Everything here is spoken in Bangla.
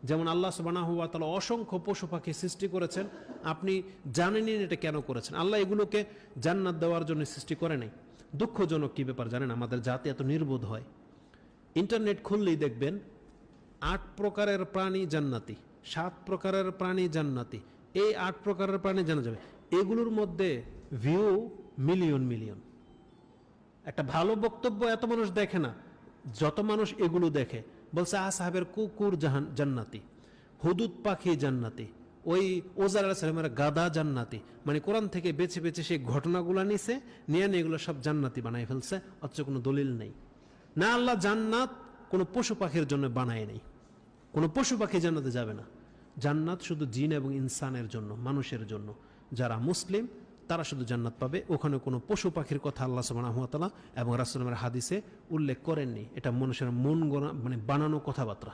যেমন আল্লাহ সুবহানাহু ওয়া তাআলা অসংখ্য পশু পাখি সৃষ্টি করেছেন, আপনি জানেনই এটা কেন করেছেন। আল্লাহ এগুলোকে জান্নাত দেওয়ার জন্য সৃষ্টি করে নাই। দুঃখজনক কি ব্যাপার জানেন, আমাদের জাতি এত নির্বোধ হয়। ইন্টারনেট খুললেই দেখবেন 8 প্রকারের প্রাণী জান্নাতি, 7 প্রকারের প্রাণী জান্নাতি, এই 8 প্রকারের প্রাণী জানা যাবে। এগুলোর মধ্যে ভিউ মিলিয়ন মিলিয়ন। একটা ভালো বক্তব্য এত মানুষ দেখে না, যত মানুষ এগুলো দেখে। বলছে সাহাবের কুকুর জান্নাতি, হুদুদ পাখি জান্নাতি, ওই ওজার আলাইহিস সালামের গাদা জান্নাতি। মানে কোরআন থেকে বেছে বেছে সেই ঘটনাগুলো নিছে, নিয়ে এগুলো সব জান্নাতি বানায় ফেলছে, অথচ কোনো দলিল নেই। না, আল্লাহ জান্নাত কোনো পশু পাখির জন্য বানায় নেই, কোনো পশু পাখি জান্নাতে যাবে না। জান্নাত শুধু জিন এবং ইনসানের জন্য, মানুষের জন্য। যারা মুসলিম তারা শুধু জান্নাত পাবে, ওখানে কোনো পশু পাখির কথা আল্লাহ সুবহানাহু ওয়া তাআলা এবং রাসূলের হাদিসে উল্লেখ করেননি। এটা মানুষের মন গড়া, মানে বানানো কথাবার্তা।